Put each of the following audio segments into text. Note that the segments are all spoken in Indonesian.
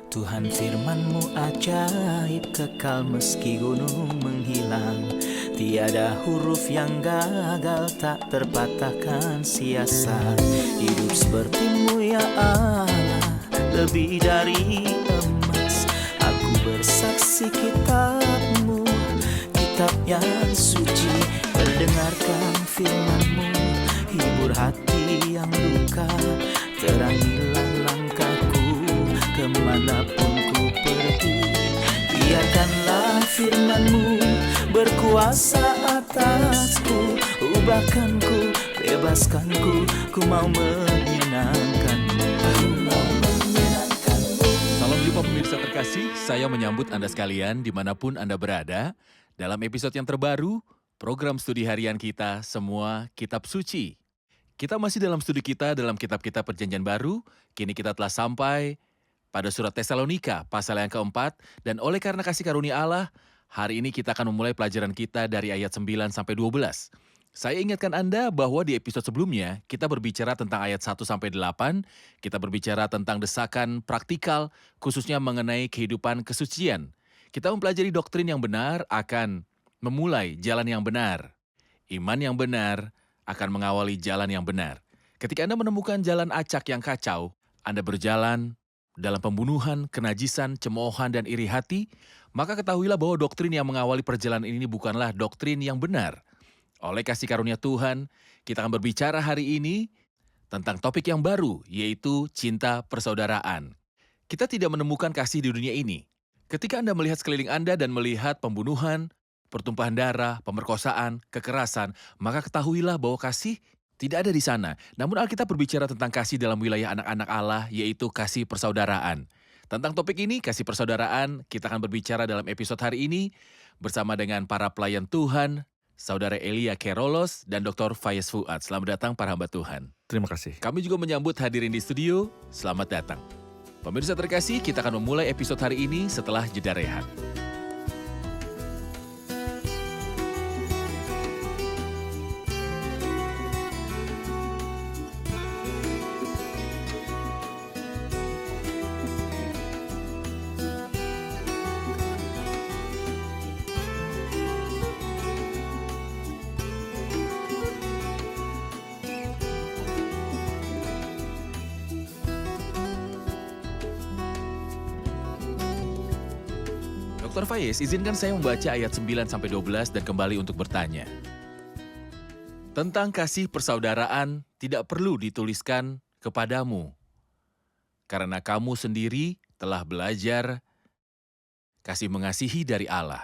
Tuhan firman-Mu ajaib, kekal meski gunung menghilang. Tiada huruf yang gagal, tak terpatahkan siasat. Hidup seperti-Mu ya Allah, lebih dari emas. Aku bersaksi kitab-Mu, kitab yang suci. Mendengarkan firman-Mu, hibur hati yang luka. Terangilah langkahku kemanapun ku pergi. Biarkanlah firman-Mu berkuasa atasku. Ubahkanku, bebaskanku, ku mau menyenangkan-Mu. Salam jumpa pemirsa terkasih, saya menyambut Anda sekalian dimanapun Anda berada dalam episode yang terbaru, program studi harian kita Semua Kitab Suci. Kita masih dalam studi kita dalam kitab-kitab perjanjian baru, kini kita telah sampai pada surat Tesalonika pasal yang keempat, dan oleh karena kasih karunia Allah, hari ini kita akan memulai pelajaran kita dari ayat 9 sampai 12. Saya ingatkan Anda bahwa di episode sebelumnya, kita berbicara tentang ayat 1 sampai 8, kita berbicara tentang desakan praktikal, khususnya mengenai kehidupan kesucian. Kita mempelajari doktrin yang benar akan memulai jalan yang benar. Iman yang benar akan mengawali jalan yang benar. Ketika Anda menemukan jalan acak yang kacau, Anda berjalan dalam pembunuhan, kenajisan, cemoohan, dan iri hati, maka ketahuilah bahwa doktrin yang mengawali perjalanan ini bukanlah doktrin yang benar. Oleh kasih karunia Tuhan, kita akan berbicara hari ini tentang topik yang baru, yaitu cinta persaudaraan. Kita tidak menemukan kasih di dunia ini. Ketika Anda melihat sekeliling Anda dan melihat pembunuhan, pertumpahan darah, pemerkosaan, kekerasan, maka ketahuilah bahwa kasih tidak ada di sana. Namun Alkitab berbicara tentang kasih dalam wilayah anak-anak Allah, yaitu kasih persaudaraan. Tentang topik ini, kasih persaudaraan, kita akan berbicara dalam episode hari ini bersama dengan para pelayan Tuhan, Saudara Elia Kerolos dan Dr. Faiz Fuad. Selamat datang para hamba Tuhan. Terima kasih. Kami juga menyambut hadirin di studio, selamat datang. Pemirsa terkasih, kita akan memulai episode hari ini setelah jeda rehat. Dr. Faiz, izinkan saya membaca ayat 9-12 dan kembali untuk bertanya. Tentang kasih persaudaraan tidak perlu dituliskan kepadamu, karena kamu sendiri telah belajar kasih mengasihi dari Allah.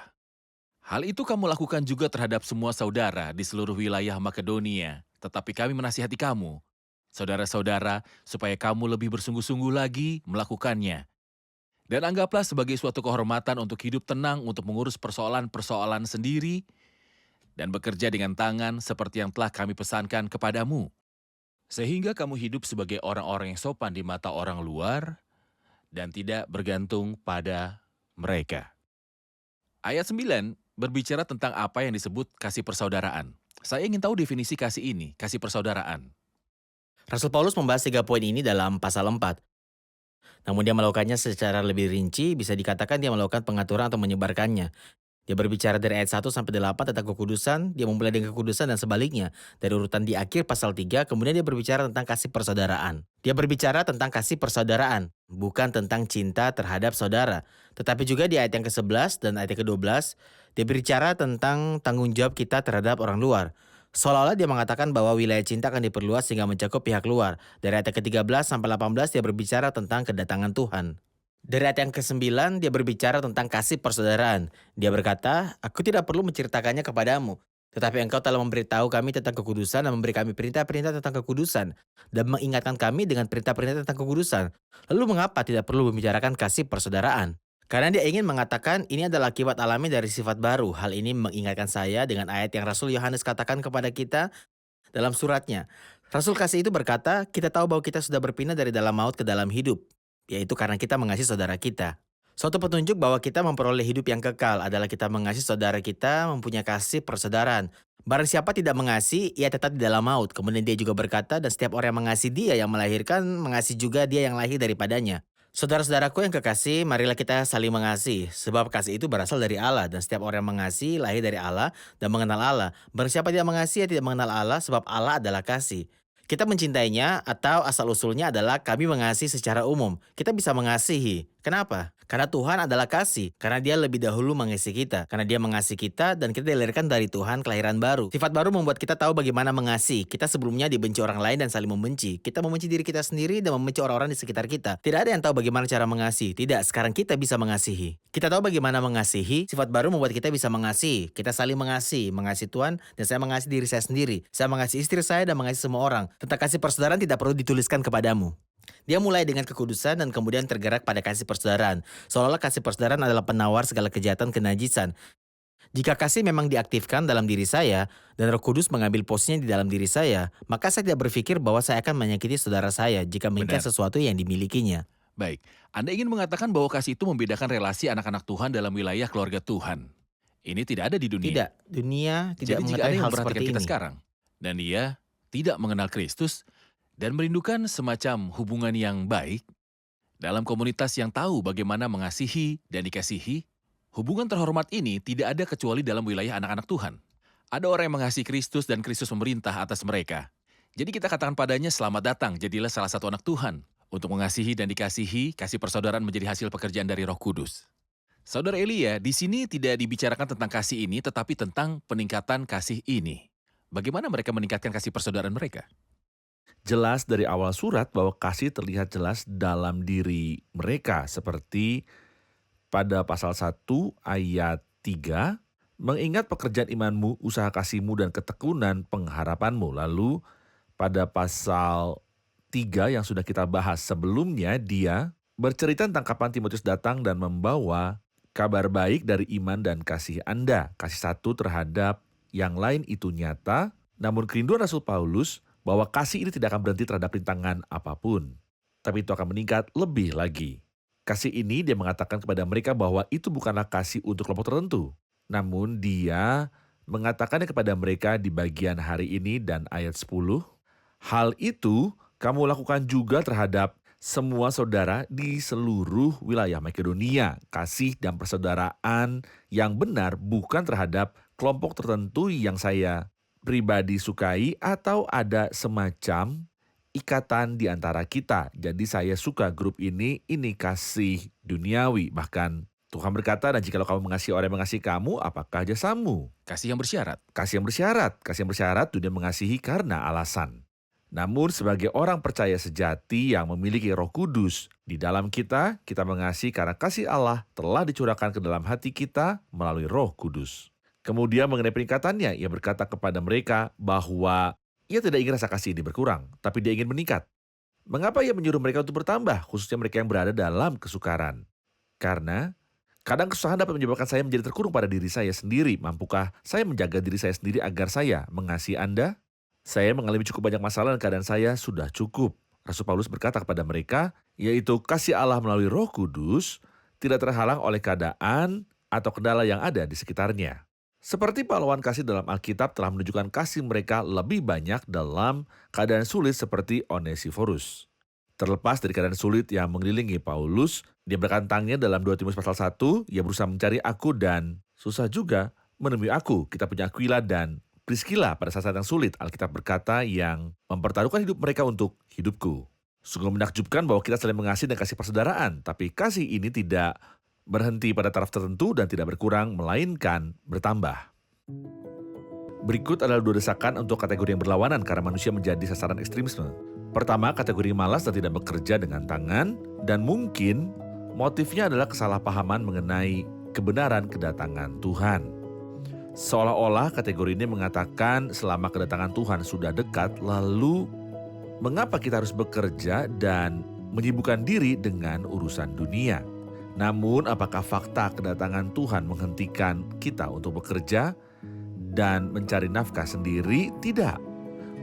Hal itu kamu lakukan juga terhadap semua saudara di seluruh wilayah Makedonia, tetapi kami menasihati kamu, saudara-saudara, supaya kamu lebih bersungguh-sungguh lagi melakukannya. Dan anggaplah sebagai suatu kehormatan untuk hidup tenang untuk mengurus persoalan-persoalan sendiri dan bekerja dengan tangan seperti yang telah kami pesankan kepadamu. Sehingga kamu hidup sebagai orang-orang yang sopan di mata orang luar dan tidak bergantung pada mereka. Ayat 9 berbicara tentang apa yang disebut kasih persaudaraan. Saya ingin tahu definisi kasih ini, kasih persaudaraan. Rasul Paulus membahas 3 poin ini dalam pasal 4. Namun dia melakukannya secara lebih rinci, bisa dikatakan dia melakukan pengaturan atau menyebarkannya. Dia berbicara dari ayat 1 sampai 8 tentang kekudusan, dia memulai dengan kekudusan dan sebaliknya. Dari urutan di akhir pasal 3, kemudian dia berbicara tentang kasih persaudaraan. Dia berbicara tentang kasih persaudaraan, bukan tentang cinta terhadap saudara. Tetapi juga di ayat yang ke-11 dan ayat yang ke-12, dia berbicara tentang tanggung jawab kita terhadap orang luar. Seolah-olah dia mengatakan bahwa wilayah cinta akan diperluas sehingga mencakup pihak luar. Dari ayat ke-13 sampai 18 dia berbicara tentang kedatangan Tuhan. Dari ayat yang ke-9 dia berbicara tentang kasih persaudaraan. Dia berkata, aku tidak perlu menceritakannya kepadamu. Tetapi engkau telah memberitahu kami tentang kekudusan dan memberi kami perintah-perintah tentang kekudusan. Dan mengingatkan kami dengan perintah-perintah tentang kekudusan. Lalu mengapa tidak perlu membicarakan kasih persaudaraan? Karena dia ingin mengatakan ini adalah akibat alami dari sifat baru. Hal ini mengingatkan saya dengan ayat yang Rasul Yohanes katakan kepada kita dalam suratnya. Rasul kasih itu berkata, kita tahu bahwa kita sudah berpindah dari dalam maut ke dalam hidup, yaitu karena kita mengasihi saudara kita. Suatu petunjuk bahwa kita memperoleh hidup yang kekal adalah kita mengasihi saudara kita, mempunyai kasih persaudaraan. Barang siapa tidak mengasihi, ia tetap di dalam maut. Kemudian dia juga berkata, dan setiap orang yang mengasihi dia yang melahirkan, mengasihi juga dia yang lahir daripadanya. Saudara-saudaraku yang kekasih, marilah kita saling mengasihi. Sebab kasih itu berasal dari Allah dan setiap orang yang mengasihi lahir dari Allah dan mengenal Allah. Barang siapa tidak mengasihi tidak mengenal Allah sebab Allah adalah kasih. Kita mencintainya atau asal-usulnya adalah kami mengasihi secara umum. Kita bisa mengasihi. Kenapa? Karena Tuhan adalah kasih. Karena dia lebih dahulu mengasihi kita. Karena dia mengasihi kita dan kita dilahirkan dari Tuhan kelahiran baru. Sifat baru membuat kita tahu bagaimana mengasihi. Kita sebelumnya dibenci orang lain dan saling membenci. Kita membenci diri kita sendiri dan membenci orang-orang di sekitar kita. Tidak ada yang tahu bagaimana cara mengasihi. Tidak, sekarang kita bisa mengasihi. Kita tahu bagaimana mengasihi. Sifat baru membuat kita bisa mengasihi. Kita saling mengasihi. Mengasihi Tuhan dan saya mengasihi diri saya sendiri. Saya mengasihi istri saya dan mengasihi semua orang. Tentang kasih persaudaraan tidak perlu dituliskan kepadamu. Dia mulai dengan kekudusan dan kemudian tergerak pada kasih persaudaraan. Seolah-olah kasih persaudaraan adalah penawar segala kejahatan kenajisan. Jika kasih memang diaktifkan dalam diri saya dan Roh Kudus mengambil posisinya di dalam diri saya, maka saya tidak berpikir bahwa saya akan menyakiti saudara saya jika menginginkan Benar. sesuatu yang dimilikinya. Baik, Anda ingin mengatakan bahwa kasih itu membedakan relasi anak-anak Tuhan dalam wilayah keluarga Tuhan. Ini tidak ada di dunia. Tidak, dunia tidak Jadi jika ada mengetahui yang hal memperhatikan seperti kita ini. sekarang, dan dia tidak mengenal Kristus, dan merindukan semacam hubungan yang baik, dalam komunitas yang tahu bagaimana mengasihi dan dikasihi, hubungan terhormat ini tidak ada kecuali dalam wilayah anak-anak Tuhan. Ada orang yang mengasihi Kristus dan Kristus memerintah atas mereka. Jadi kita katakan padanya, selamat datang, jadilah salah satu anak Tuhan. Untuk mengasihi dan dikasihi, kasih persaudaraan menjadi hasil pekerjaan dari Roh Kudus. Saudara Elia, di sini tidak dibicarakan tentang kasih ini, tetapi tentang peningkatan kasih ini. Bagaimana mereka meningkatkan kasih persaudaraan mereka? Jelas dari awal surat bahwa kasih terlihat jelas dalam diri mereka, seperti pada pasal 1 ayat 3, mengingat pekerjaan imanmu, usaha kasihmu dan ketekunan pengharapanmu. Lalu pada pasal 3 yang sudah kita bahas sebelumnya, dia bercerita tentang kapan Timotius datang dan membawa kabar baik dari iman dan kasih Anda. Kasih satu terhadap yang lain itu nyata, namun kerinduan Rasul Paulus bahwa kasih ini tidak akan berhenti terhadap rintangan apapun, tapi itu akan meningkat lebih lagi. Kasih ini dia mengatakan kepada mereka bahwa itu bukanlah kasih untuk kelompok tertentu, namun dia mengatakannya kepada mereka di bagian hari ini dan ayat 10, hal itu kamu lakukan juga terhadap semua saudara di seluruh wilayah Makedonia. Kasih dan persaudaraan yang benar bukan terhadap kelompok tertentu yang saya pribadi sukai atau ada semacam ikatan di antara kita. Jadi saya suka grup ini kasih duniawi. Bahkan Tuhan berkata, dan jikalau kamu mengasihi orang yang mengasihi kamu, apakah jasamu? Kasih yang bersyarat. Kasih yang bersyarat. Kasih yang bersyarat dunia mengasihi karena alasan. Namun sebagai orang percaya sejati yang memiliki Roh Kudus di dalam kita mengasihi karena kasih Allah telah dicurahkan ke dalam hati kita melalui Roh Kudus. Kemudian mengenai peningkatannya, ia berkata kepada mereka bahwa ia tidak ingin rasa kasih ini berkurang, tapi dia ingin meningkat. Mengapa ia menyuruh mereka untuk bertambah, khususnya mereka yang berada dalam kesukaran? Karena kadang kesusahan dapat menyebabkan saya menjadi terkurung pada diri saya sendiri. Mampukah saya menjaga diri saya sendiri agar saya mengasihi Anda? Saya mengalami cukup banyak masalah dan keadaan saya sudah cukup. Rasul Paulus berkata kepada mereka, yaitu kasih Allah melalui Roh Kudus tidak terhalang oleh keadaan atau kendala yang ada di sekitarnya. Seperti pahlawan kasih dalam Alkitab telah menunjukkan kasih mereka lebih banyak dalam keadaan sulit seperti Onesiforus. Terlepas dari keadaan sulit yang mengelilingi Paulus, dia berkantangnya dalam 2 Timotius pasal 1, ia berusaha mencari aku dan susah juga menemui aku. Kita punya Aquila dan Priscilla pada saat yang sulit. Alkitab berkata yang mempertaruhkan hidup mereka untuk hidupku. Sungguh menakjubkan bahwa kita saling mengasihi dan kasih persaudaraan, tapi kasih ini tidak berhenti pada taraf tertentu dan tidak berkurang, melainkan bertambah. Berikut adalah 2 desakan untuk kategori yang berlawanan karena manusia menjadi sasaran ekstremisme. Pertama, kategori malas dan tidak bekerja dengan tangan, dan mungkin motifnya adalah kesalahpahaman mengenai kebenaran kedatangan Tuhan. Seolah-olah kategori ini mengatakan selama kedatangan Tuhan sudah dekat, lalu mengapa kita harus bekerja dan menyibukkan diri dengan urusan dunia? Namun, apakah fakta kedatangan Tuhan menghentikan kita untuk bekerja dan mencari nafkah sendiri? Tidak.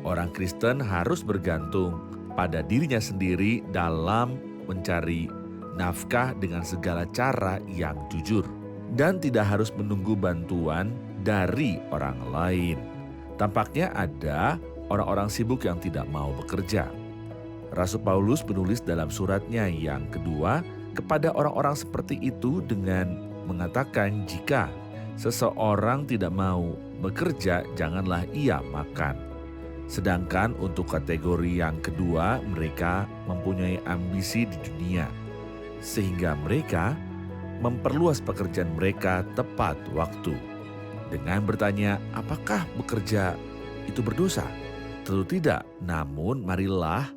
Orang Kristen harus bergantung pada dirinya sendiri dalam mencari nafkah dengan segala cara yang jujur. Dan tidak harus menunggu bantuan dari orang lain. Tampaknya ada orang-orang sibuk yang tidak mau bekerja. Rasul Paulus menulis dalam suratnya yang kedua kepada orang-orang seperti itu dengan mengatakan jika seseorang tidak mau bekerja, janganlah ia makan. Sedangkan untuk kategori yang kedua, mereka mempunyai ambisi di dunia, sehingga mereka memperluas pekerjaan mereka tepat waktu. Dengan bertanya, apakah bekerja itu berdosa? Tentu tidak, namun marilah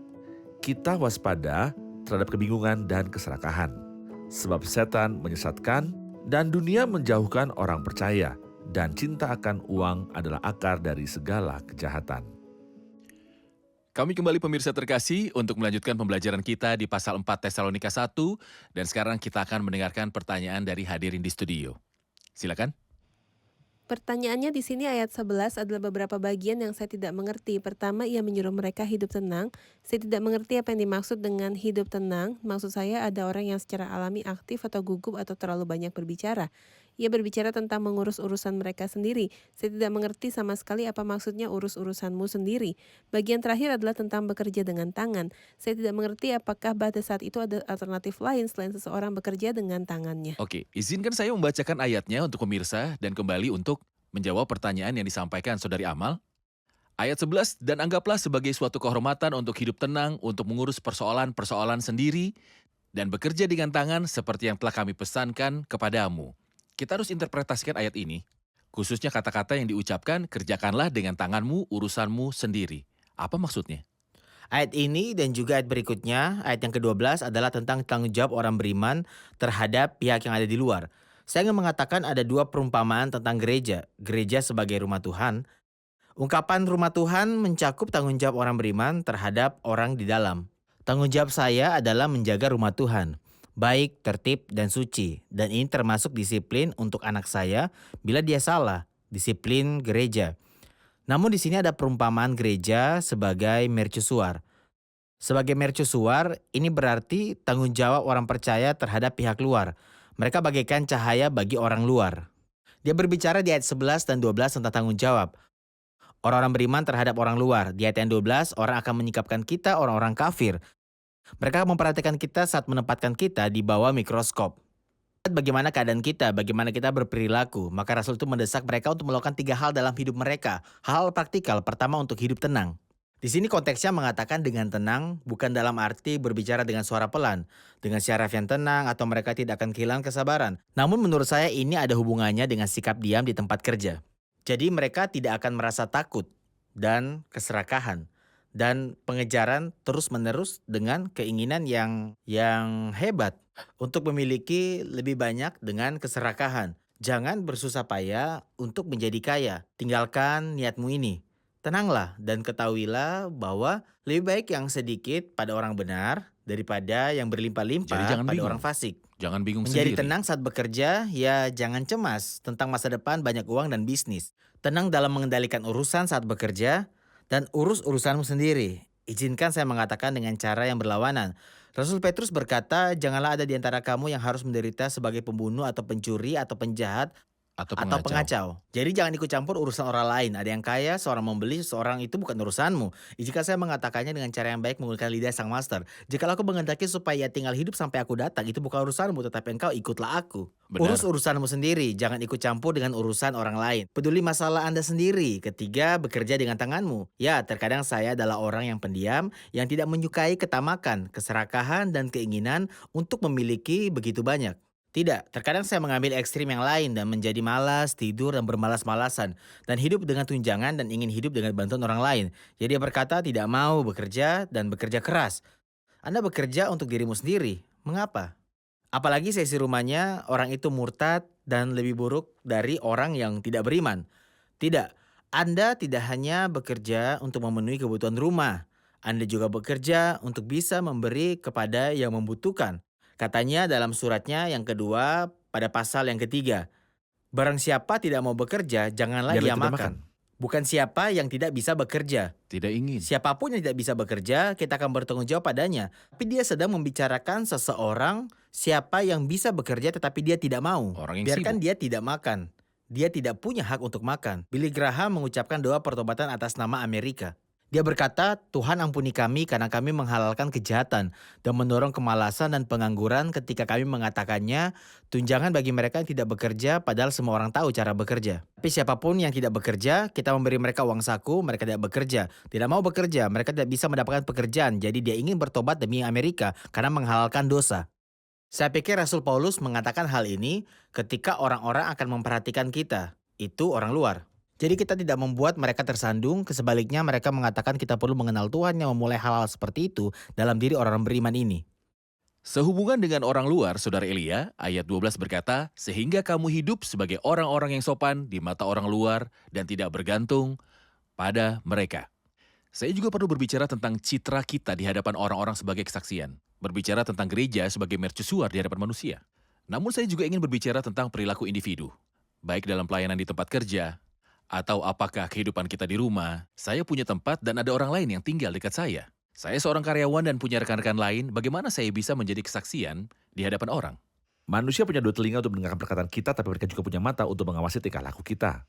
kita waspada terhadap kebingungan dan keserakahan. Sebab setan menyesatkan dan dunia menjauhkan orang percaya, dan cinta akan uang adalah akar dari segala kejahatan. Kami kembali pemirsa terkasih untuk melanjutkan pembelajaran kita di pasal 4 Tesalonika 1 dan sekarang kita akan mendengarkan pertanyaan dari hadirin di studio. Silakan. Pertanyaannya di sini ayat 11 adalah beberapa bagian yang saya tidak mengerti. Pertama, ia menyuruh mereka hidup tenang. Saya tidak mengerti apa yang dimaksud dengan hidup tenang. Maksud saya ada orang yang secara alami aktif atau gugup atau terlalu banyak berbicara. Ia berbicara tentang mengurus urusan mereka sendiri. Saya tidak mengerti sama sekali apa maksudnya urus-urusanmu sendiri. Bagian terakhir adalah tentang bekerja dengan tangan. Saya tidak mengerti apakah pada saat itu ada alternatif lain selain seseorang bekerja dengan tangannya. Oke, izinkan saya membacakan ayatnya untuk pemirsa dan kembali untuk menjawab pertanyaan yang disampaikan Saudari Amal. Ayat 11, dan anggaplah sebagai suatu kehormatan untuk hidup tenang, untuk mengurus persoalan-persoalan sendiri, dan bekerja dengan tangan seperti yang telah kami pesankan kepadamu. Kita harus interpretasikan ayat ini, khususnya kata-kata yang diucapkan, kerjakanlah dengan tanganmu urusanmu sendiri. Apa maksudnya? Ayat ini dan juga ayat berikutnya, ayat yang ke-12 adalah tentang tanggung jawab orang beriman terhadap pihak yang ada di luar. Saya ingin mengatakan ada dua perumpamaan tentang gereja. Gereja sebagai rumah Tuhan. Ungkapan rumah Tuhan mencakup tanggung jawab orang beriman terhadap orang di dalam. Tanggung jawab saya adalah menjaga rumah Tuhan, baik, tertib, dan suci. Dan ini termasuk disiplin untuk anak saya bila dia salah, disiplin gereja. Namun di sini ada perumpamaan gereja sebagai mercusuar. Sebagai mercusuar, ini berarti tanggung jawab orang percaya terhadap pihak luar. Mereka bagaikan cahaya bagi orang luar. Dia berbicara di ayat 11 dan 12 tentang tanggung jawab. Orang-orang beriman terhadap orang luar. Di ayat yang 12, orang akan menyikapkan kita orang-orang kafir. Mereka memperhatikan kita saat menempatkan kita di bawah mikroskop. Bagaimana keadaan kita, bagaimana kita berperilaku. Maka Rasul itu mendesak mereka untuk melakukan 3 hal dalam hidup mereka. Hal praktikal, pertama untuk hidup tenang. Di sini konteksnya mengatakan dengan tenang, bukan dalam arti berbicara dengan suara pelan, dengan syaraf yang tenang atau mereka tidak akan kehilangan kesabaran. Namun menurut saya ini ada hubungannya dengan sikap diam di tempat kerja. Jadi mereka tidak akan merasa takut dan keserakahan dan pengejaran terus-menerus dengan keinginan yang hebat untuk memiliki lebih banyak dengan keserakahan. Jangan bersusah payah untuk menjadi kaya. Tinggalkan niatmu ini. Tenanglah dan ketahuilah bahwa lebih baik yang sedikit pada orang benar daripada yang Jadi berlimpah-limpah jangan pada bingung. orang fasik. Jangan bingung Menjadi sendiri. tenang saat bekerja, ya jangan cemas tentang masa depan, banyak uang, dan bisnis. Tenang dalam mengendalikan urusan saat bekerja dan urus urusanmu sendiri. Izinkan saya mengatakan dengan cara yang berlawanan. Rasul Petrus berkata, janganlah ada di antara kamu yang harus menderita sebagai pembunuh atau pencuri atau penjahat Atau atau pengacau. Jadi jangan ikut campur urusan orang lain. Ada yang kaya, seorang membeli, seorang itu bukan urusanmu. Jika saya mengatakannya dengan cara yang baik menggunakan lidah sang master. Jikalau aku menghendaki supaya ia tinggal hidup sampai aku datang, itu bukan urusanmu, tetapi engkau ikutlah aku. Benar. Urus urusanmu sendiri, jangan ikut campur dengan urusan orang lain. Peduli masalah Anda sendiri. Ketiga, bekerja dengan tanganmu. Ya, terkadang saya adalah orang yang pendiam, yang tidak menyukai ketamakan, keserakahan, dan keinginan untuk memiliki begitu banyak. Tidak, terkadang saya mengambil ekstrim yang lain dan menjadi malas, tidur, dan bermalas-malasan. Dan hidup dengan tunjangan dan ingin hidup dengan bantuan orang lain. Jadi dia berkata tidak mau bekerja dan bekerja keras. Anda bekerja untuk dirimu sendiri. Mengapa? Apalagi sesi rumahnya, orang itu murtad dan lebih buruk dari orang yang tidak beriman. Tidak, Anda tidak hanya bekerja untuk memenuhi kebutuhan rumah. Anda juga bekerja untuk bisa memberi kepada yang membutuhkan. Katanya dalam suratnya yang kedua pada pasal yang ketiga. Barang siapa tidak mau bekerja, janganlah Biarlah dia tidak makan. Bukan siapa yang tidak bisa bekerja. Tidak ingin. Siapapun yang tidak bisa bekerja, kita akan bertanggung jawab padanya. Tapi dia sedang membicarakan seseorang siapa yang bisa bekerja tetapi dia tidak mau. Orang yang Biarkan sibuk. dia tidak makan. Dia tidak punya hak untuk makan. Billy Graham mengucapkan doa pertobatan atas nama Amerika. Dia berkata, Tuhan ampuni kami karena kami menghalalkan kejahatan dan mendorong kemalasan dan pengangguran ketika kami mengatakannya, tunjangan bagi mereka yang tidak bekerja padahal semua orang tahu cara bekerja. Tapi siapapun yang tidak bekerja, kita memberi mereka uang saku, mereka tidak bekerja. Tidak mau bekerja, mereka tidak bisa mendapatkan pekerjaan, jadi dia ingin bertobat demi Amerika karena menghalalkan dosa. Saya pikir Rasul Paulus mengatakan hal ini ketika orang-orang akan memperhatikan kita. Itu orang luar. Jadi kita tidak membuat mereka tersandung, sebaliknya mereka mengatakan kita perlu mengenal Tuhan yang memulai hal-hal seperti itu dalam diri orang beriman ini. Sehubungan dengan orang luar, Saudara Elia, ayat 12 berkata, sehingga kamu hidup sebagai orang-orang yang sopan di mata orang luar dan tidak bergantung pada mereka. Saya juga perlu berbicara tentang citra kita di hadapan orang-orang sebagai kesaksian. Berbicara tentang gereja sebagai mercusuar di hadapan manusia. Namun saya juga ingin berbicara tentang perilaku individu. Baik dalam pelayanan di tempat kerja, atau apakah kehidupan kita di rumah, saya punya tempat dan ada orang lain yang tinggal dekat saya. Saya seorang karyawan dan punya rekan-rekan lain, bagaimana saya bisa menjadi kesaksian di hadapan orang? Manusia punya 2 telinga untuk mendengarkan perkataan kita, tapi mereka juga punya mata untuk mengawasi tingkah laku kita.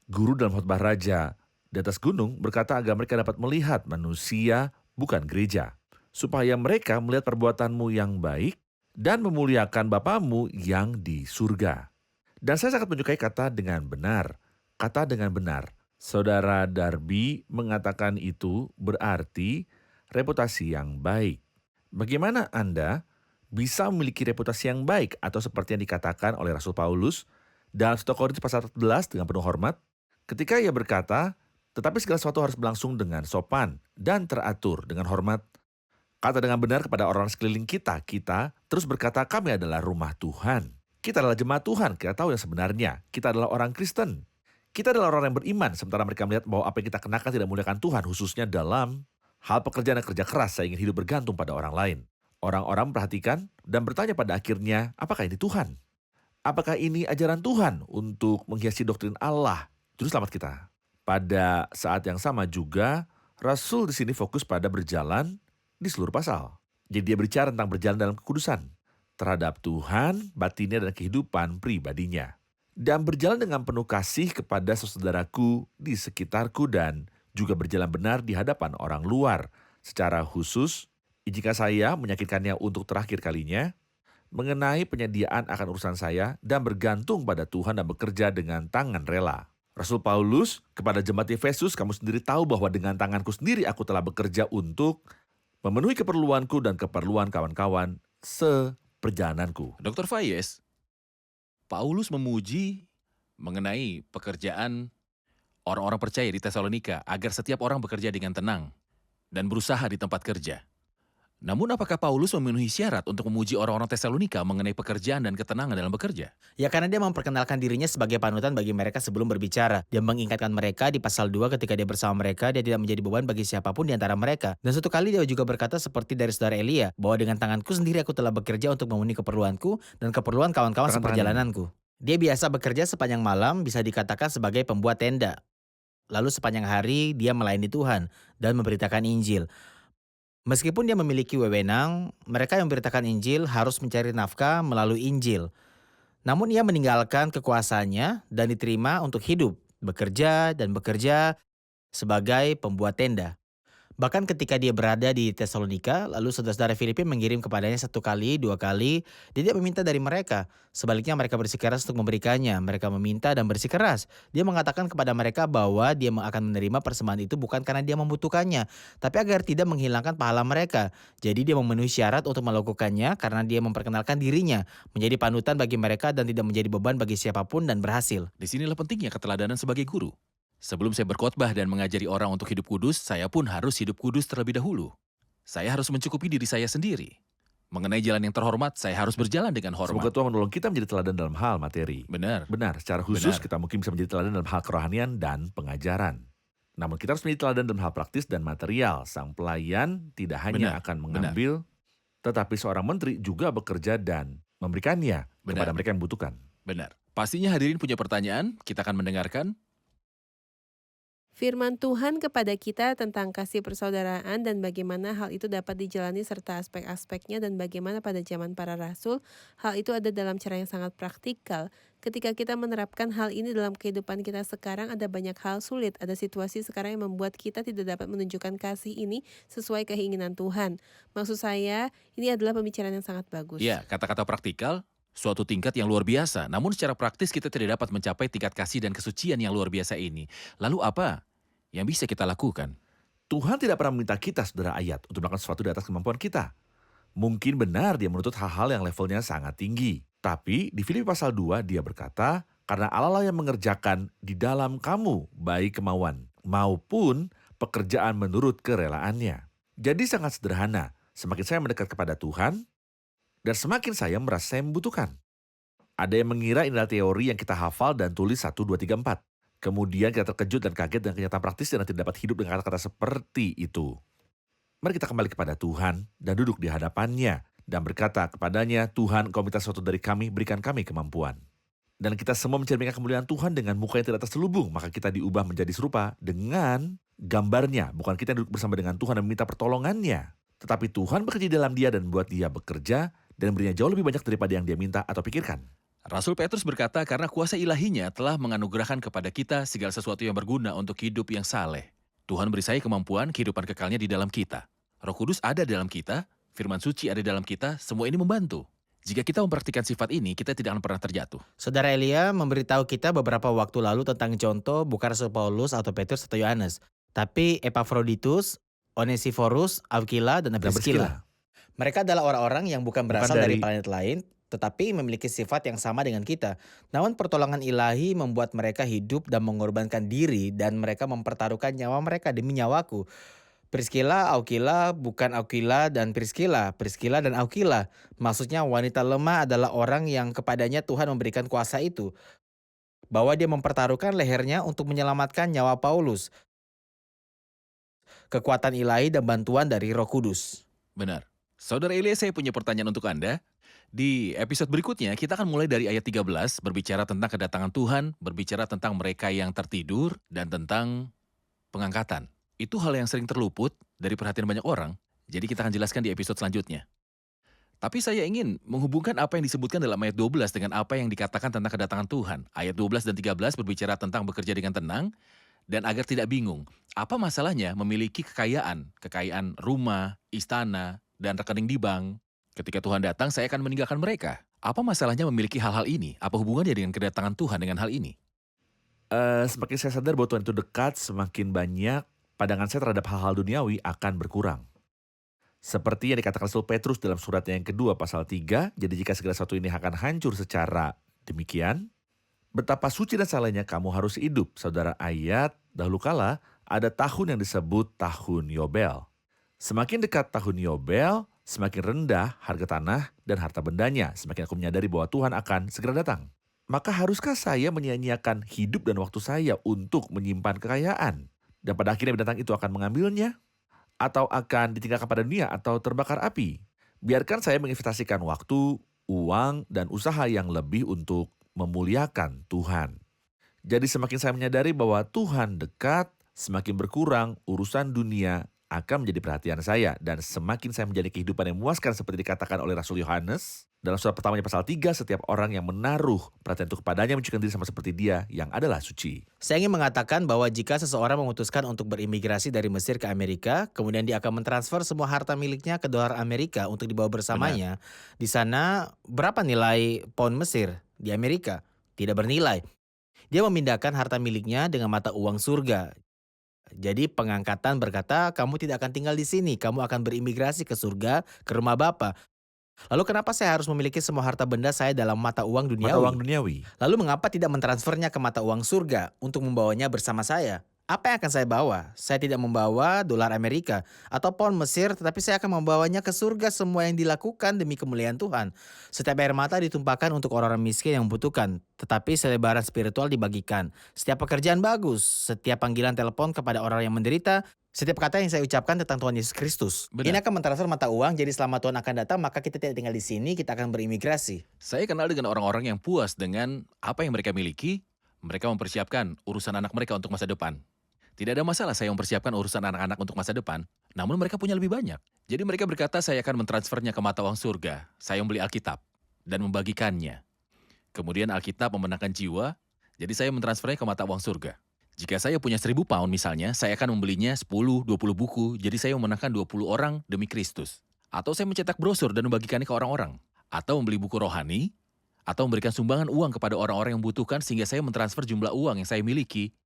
Guru dalam khotbah raja di atas gunung berkata agar mereka dapat melihat manusia, bukan gereja. Supaya mereka melihat perbuatanmu yang baik dan memuliakan Bapamu yang di surga. Dan saya sangat menyukai kata dengan benar. Kata dengan benar. Saudara Darby mengatakan itu berarti reputasi yang baik. Bagaimana Anda bisa memiliki reputasi yang baik atau seperti yang dikatakan oleh Rasul Paulus dalam 1 Korintus pasal 14 dengan penuh hormat? Ketika ia berkata, tetapi segala sesuatu harus berlangsung dengan sopan dan teratur dengan hormat. Kata dengan benar kepada orang sekeliling kita terus berkata kami adalah rumah Tuhan. Kita adalah jemaat Tuhan, kita tahu yang sebenarnya. Kita adalah orang Kristen. Kita adalah orang yang beriman, sementara mereka melihat bahwa apa yang kita kenakan tidak memuliakan Tuhan, khususnya dalam hal pekerjaan dan kerja keras. Saya ingin hidup bergantung pada orang lain. Orang-orang memperhatikan dan bertanya pada akhirnya, apakah ini Tuhan? Apakah ini ajaran Tuhan untuk menghiasi doktrin Allah, juru selamat kita? Pada saat yang sama juga, Rasul di sini fokus pada berjalan di seluruh pasal. Jadi dia bicara tentang berjalan dalam kekudusan terhadap Tuhan, batinnya dan kehidupan pribadinya. Dan berjalan dengan penuh kasih kepada saudaraku di sekitarku dan juga berjalan benar di hadapan orang luar. Secara khusus, jika saya menyakitkannya untuk terakhir kalinya, mengenai penyediaan akan urusan saya dan bergantung pada Tuhan dan bekerja dengan tangan rela. Rasul Paulus kepada jemaat Efesus, kamu sendiri tahu bahwa dengan tanganku sendiri aku telah bekerja untuk memenuhi keperluanku dan keperluan kawan-kawan seperjalananku. Dr. Fayez, Paulus memuji mengenai pekerjaan orang-orang percaya di Tesalonika agar setiap orang bekerja dengan tenang dan berusaha di tempat kerja. Namun apakah Paulus memenuhi syarat untuk memuji orang-orang Tesalonika mengenai pekerjaan dan ketenangan dalam bekerja? Ya karena dia memperkenalkan dirinya sebagai panutan bagi mereka sebelum berbicara. Dia mengingatkan mereka di pasal 2 ketika dia bersama mereka, dia tidak menjadi beban bagi siapapun di antara mereka. Dan suatu kali dia juga berkata seperti dari saudara Elia, bahwa dengan tanganku sendiri aku telah bekerja untuk memenuhi keperluanku dan keperluan kawan-kawan seperjalananku. Dia biasa bekerja sepanjang malam, bisa dikatakan sebagai pembuat tenda. Lalu sepanjang hari dia melayani Tuhan dan memberitakan Injil. Meskipun dia memiliki wewenang, mereka yang memberitakan Injil harus mencari nafkah melalui Injil. Namun ia meninggalkan kekuasaannya dan diterima untuk hidup, bekerja sebagai pembuat tenda. Bahkan ketika dia berada di Tesalonika, lalu saudara-saudara Filipi mengirim kepadanya 1 kali, 2 kali, dia tidak meminta dari mereka. Sebaliknya mereka bersikeras untuk memberikannya. Mereka meminta dan bersikeras. Dia mengatakan kepada mereka bahwa dia akan menerima persembahan itu bukan karena dia membutuhkannya, tapi agar tidak menghilangkan pahala mereka. Jadi dia memenuhi syarat untuk melakukannya karena dia memperkenalkan dirinya, menjadi panutan bagi mereka dan tidak menjadi beban bagi siapapun dan berhasil. Disinilah pentingnya keteladanan sebagai guru. Sebelum saya berkhotbah dan mengajari orang untuk hidup kudus, saya pun harus hidup kudus terlebih dahulu. Saya harus mencukupi diri saya sendiri. Mengenai jalan yang terhormat, saya harus berjalan dengan hormat. Semoga Tuhan menolong kita menjadi teladan dalam hal materi. Benar. Benar, secara khusus Benar. kita mungkin bisa menjadi teladan dalam hal kerohanian dan pengajaran. Namun kita harus menjadi teladan dalam hal praktis dan material. Sang pelayan tidak hanya Benar, akan mengambil, tetapi seorang menteri juga bekerja dan memberikannya kepada mereka yang membutuhkan. Benar. Pastinya hadirin punya pertanyaan, kita akan mendengarkan. Firman Tuhan kepada kita tentang kasih persaudaraan dan bagaimana hal itu dapat dijalani serta aspek-aspeknya dan bagaimana pada zaman para rasul, hal itu ada dalam cara yang sangat praktikal. Ketika kita menerapkan hal ini dalam kehidupan kita sekarang, ada banyak hal sulit. Ada situasi sekarang yang membuat kita tidak dapat menunjukkan kasih ini sesuai keinginan Tuhan. Maksud saya, ini adalah pembicaraan yang sangat bagus. Ya, kata-kata praktikal, suatu tingkat yang luar biasa. Namun secara praktis kita tidak dapat mencapai tingkat kasih dan kesucian yang luar biasa ini. Lalu apa yang bisa kita lakukan? Tuhan tidak pernah meminta kita, saudara ayat, untuk melakukan sesuatu di atas kemampuan kita. Mungkin benar dia menuntut hal-hal yang levelnya sangat tinggi. Tapi di Filipi pasal 2 dia berkata, karena Allah lah yang mengerjakan di dalam kamu baik kemauan maupun pekerjaan menurut kerelaannya. Jadi sangat sederhana, semakin saya mendekat kepada Tuhan, dan semakin saya merasa saya membutuhkan. Ada yang mengira ini adalah teori yang kita hafal dan tulis 1, 2, 3, 4. Kemudian kita terkejut dan kaget dengan kenyataan praktis dan tidak dapat hidup dengan kata-kata seperti itu. Mari kita kembali kepada Tuhan dan duduk di hadapannya dan berkata kepadanya, Tuhan, Engkau minta sesuatu dari kami, berikan kami kemampuan. Dan kita semua mencerminkan kemuliaan Tuhan dengan muka yang tidak terselubung, maka kita diubah menjadi serupa dengan gambarnya. Bukan kita yang duduk bersama dengan Tuhan dan meminta pertolongannya. Tetapi Tuhan bekerja di dalam dia dan membuat dia bekerja dan berinya jauh lebih banyak daripada yang dia minta atau pikirkan. Rasul Petrus berkata karena kuasa ilahinya telah menganugerahkan kepada kita segala sesuatu yang berguna untuk hidup yang saleh. Tuhan beri saya kemampuan kehidupan kekalnya di dalam kita. Roh Kudus ada di dalam kita, firman suci ada di dalam kita, semua ini membantu. Jika kita mempraktikkan sifat ini, kita tidak akan pernah terjatuh. Saudara Elia memberitahu kita beberapa waktu lalu tentang contoh bukan Rasul Paulus atau Petrus atau Yohanes, tapi Epaphroditus, Onesiphorus, Aquila, dan Priscilla. Mereka adalah orang-orang yang bukan berasal dari planet lain, tetapi memiliki sifat yang sama dengan kita. Namun pertolongan ilahi membuat mereka hidup dan mengorbankan diri dan mereka mempertaruhkan nyawa mereka demi nyawaku. Priscilla, Aquila, bukan Aquila dan Priscilla, Priscilla dan Aquila. Maksudnya wanita lemah adalah orang yang kepadanya Tuhan memberikan kuasa itu. Bahwa dia mempertaruhkan lehernya untuk menyelamatkan nyawa Paulus. Kekuatan ilahi dan bantuan dari Roh Kudus. Benar. Saudara Elia, saya punya pertanyaan untuk Anda. Di episode berikutnya, kita akan mulai dari ayat 13, berbicara tentang kedatangan Tuhan, berbicara tentang mereka yang tertidur, dan tentang pengangkatan. Itu hal yang sering terluput dari perhatian banyak orang, jadi kita akan jelaskan di episode selanjutnya. Tapi saya ingin menghubungkan apa yang disebutkan dalam ayat 12 dengan apa yang dikatakan tentang kedatangan Tuhan. Ayat 12 dan 13 berbicara tentang bekerja dengan tenang, dan agar tidak bingung. Apa masalahnya memiliki kekayaan rumah, istana, dan rekening di bank? Ketika Tuhan datang, saya akan meninggalkan mereka. Apa masalahnya memiliki hal-hal ini? Apa hubungannya dengan kedatangan Tuhan dengan hal ini? Semakin saya sadar bahwa Tuhan itu dekat, semakin banyak pandangan saya terhadap hal-hal duniawi akan berkurang. Seperti yang dikatakan Rasul Petrus dalam suratnya yang kedua pasal 3, jadi jika segala sesuatu ini akan hancur secara demikian, betapa suci dan salehnya kamu harus hidup. Saudara ayat, dahulu kala ada tahun yang disebut tahun Yobel. Semakin dekat tahun Yobel, semakin rendah harga tanah dan harta bendanya. Semakin aku menyadari bahwa Tuhan akan segera datang. Maka haruskah saya menyia-nyiakan hidup dan waktu saya untuk menyimpan kekayaan? Dan pada akhirnya binatang itu akan mengambilnya? Atau akan ditinggalkan pada dunia atau terbakar api? Biarkan saya menginvestasikan waktu, uang, dan usaha yang lebih untuk memuliakan Tuhan. Jadi semakin saya menyadari bahwa Tuhan dekat, semakin berkurang urusan dunia akan menjadi perhatian saya. Dan semakin saya menjadi kehidupan yang memuaskan seperti dikatakan oleh Rasul Yohanes. Dalam surat pertamanya pasal 3, setiap orang yang menaruh perhatian itu kepadanya menunjukkan diri sama seperti dia yang adalah suci. Saya ingin mengatakan bahwa jika seseorang memutuskan untuk berimigrasi dari Mesir ke Amerika, kemudian dia akan mentransfer semua harta miliknya ke dolar Amerika untuk dibawa bersamanya. Di sana berapa nilai pound Mesir di Amerika? Tidak bernilai. Dia memindahkan harta miliknya dengan mata uang surga. Jadi pengangkatan berkata, kamu tidak akan tinggal di sini, kamu akan berimigrasi ke surga, ke rumah Bapa. Lalu kenapa saya harus memiliki semua harta benda saya dalam mata uang duniawi? Mata uang duniawi. Lalu mengapa tidak mentransfernya ke mata uang surga untuk membawanya bersama saya? Apa yang akan saya bawa? Saya tidak membawa dolar Amerika atau pound Mesir, tetapi saya akan membawanya ke surga. Semua yang dilakukan demi kemuliaan Tuhan. Setiap air mata ditumpahkan untuk orang-orang miskin yang membutuhkan, tetapi selebaran spiritual dibagikan. Setiap pekerjaan bagus, setiap panggilan telepon kepada orang yang menderita, setiap kata yang saya ucapkan tentang Tuhan Yesus Kristus. Benar. Ini akan mentransfer mata uang, jadi selama Tuhan akan datang, maka kita tidak tinggal di sini, kita akan berimigrasi. Saya kenal dengan orang-orang yang puas dengan apa yang mereka miliki. Mereka mempersiapkan urusan anak mereka untuk masa depan. Tidak ada masalah saya mempersiapkan urusan anak-anak untuk masa depan, namun mereka punya lebih banyak. Jadi mereka berkata saya akan mentransfernya ke mata uang surga. Saya membeli Alkitab dan membagikannya. Kemudian Alkitab memenangkan jiwa, jadi saya mentransfernya ke mata uang surga. Jika saya punya 1.000 pound misalnya, saya akan membelinya 10-20 buku, jadi saya memenangkan 20 orang demi Kristus. Atau saya mencetak brosur dan membagikannya ke orang-orang. Atau membeli buku rohani, atau memberikan sumbangan uang kepada orang-orang yang membutuhkan sehingga saya mentransfer jumlah uang yang saya miliki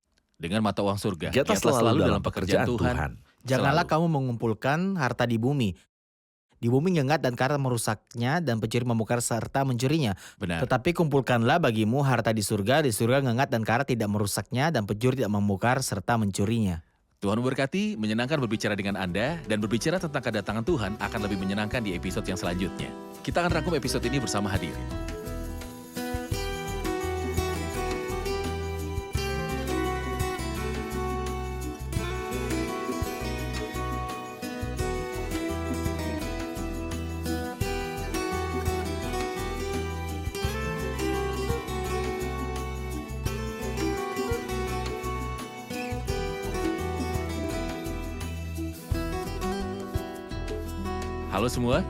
dengan mata uang surga. Giatlah selalu dalam pekerjaan Tuhan. Janganlah Selalu. kamu mengumpulkan harta di bumi. Di bumi nyengat dan karat merusaknya dan pencuri membongkar serta mencurinya. Benar. Tetapi kumpulkanlah bagimu harta di surga ngengat dan karat tidak merusaknya dan pencuri tidak membongkar serta mencurinya. Tuhan memberkati, menyenangkan berbicara dengan Anda, dan berbicara tentang kedatangan Tuhan akan lebih menyenangkan di episode yang selanjutnya. Kita akan rangkum episode ini bersama hadirin. Halo semua,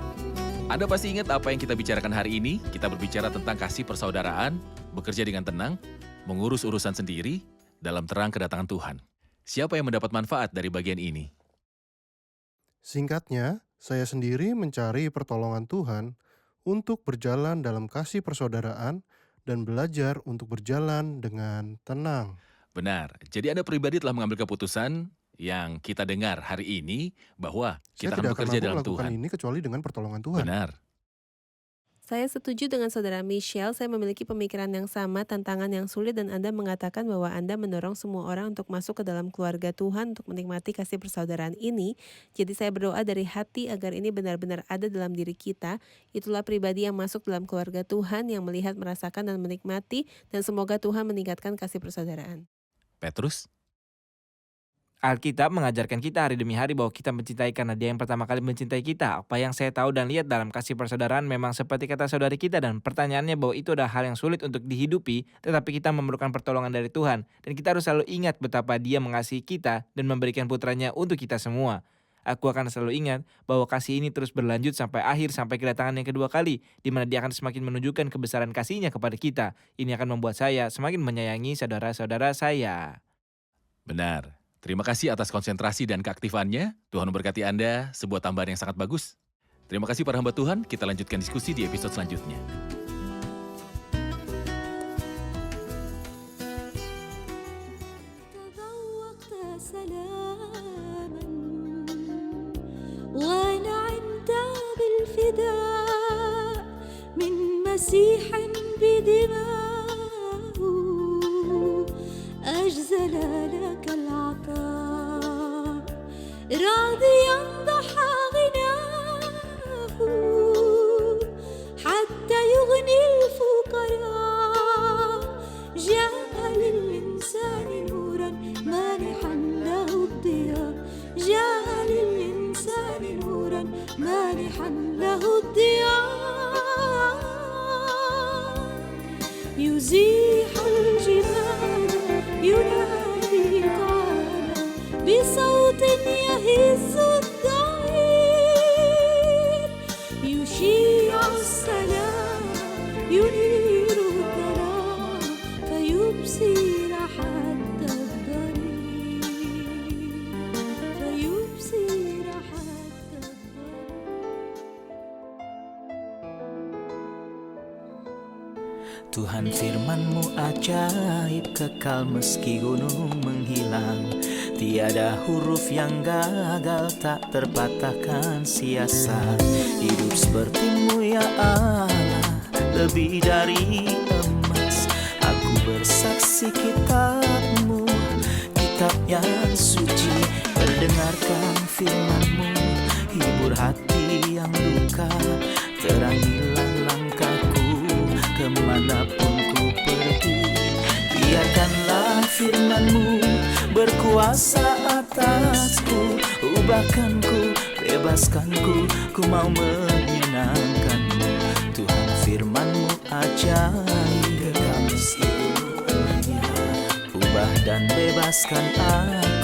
Anda pasti ingat apa yang kita bicarakan hari ini? Kita berbicara tentang kasih persaudaraan, bekerja dengan tenang, mengurus urusan sendiri, dalam terang kedatangan Tuhan. Siapa yang mendapat manfaat dari bagian ini? Singkatnya, saya sendiri mencari pertolongan Tuhan untuk berjalan dalam kasih persaudaraan dan belajar untuk berjalan dengan tenang. Benar, jadi Anda pribadi telah mengambil keputusan yang kita dengar hari ini bahwa kita Saya akan tidak akan bekerja mampu dalam melakukan Tuhan. ini kecuali dengan pertolongan Tuhan. Benar, Saya setuju dengan saudara Michelle, saya memiliki pemikiran yang sama, tantangan yang sulit, dan Anda mengatakan bahwa Anda mendorong semua orang untuk masuk ke dalam keluarga Tuhan untuk menikmati kasih persaudaraan ini. Jadi saya berdoa dari hati agar ini benar-benar ada dalam diri kita. Itulah pribadi yang masuk dalam keluarga Tuhan, yang melihat, merasakan, dan menikmati, dan semoga Tuhan meningkatkan kasih persaudaraan. Petrus? Alkitab mengajarkan kita hari demi hari bahwa kita mencintai karena Dia yang pertama kali mencintai kita. Apa yang saya tahu dan lihat dalam kasih persaudaraan memang seperti kata saudari kita, dan pertanyaannya bahwa itu adalah hal yang sulit untuk dihidupi, tetapi kita memerlukan pertolongan dari Tuhan. Dan kita harus selalu ingat betapa Dia mengasihi kita dan memberikan putranya untuk kita semua. Aku akan selalu ingat bahwa kasih ini terus berlanjut sampai akhir, sampai kedatangan yang kedua kali, di mana Dia akan semakin menunjukkan kebesaran kasih-Nya kepada kita. Ini akan membuat saya semakin menyayangi saudara-saudara saya. Benar. Terima kasih atas konsentrasi dan keaktifannya. Tuhan memberkati Anda, sebuah tambahan yang sangat bagus. Terima kasih para hamba Tuhan, kita lanjutkan diskusi di episode selanjutnya. تذوقت سلاما ونعمت بالفداء من مسيح بدماءه أجزل لك العطاء راضيا ضحى غناه حتى يغني الفقراء جاء للإنسان نورا مانحا له الضياء جاء للإنسان نورا مانحا له الضياء يزيح الجبال ينادي تعالى بصوت يهز الضعيف يشيع السلام ينير الظلام فيبصر حتى الضرير فيبصر حتى Tuhan firman-Mu ajaib, kekal meski gunung menghilang. Tiada huruf yang gagal, tak terpatahkan siasat. Hidup seperti-Mu ya Allah, lebih dari emas. Aku bersaksi kitab-Mu, kitab yang suci. Mendengarkan firman-Mu, hibur hati yang luka. Terangilah langkahku kemanapun ku pergi. Biarkanlah firman-Mu berkuasa atasku. Ubahkanku, bebaskanku, ku mau menyenangkan-Mu. Tuhan firman-Mu ajaib, kekal meski gunung menghilang. Ubah dan bebaskan aku.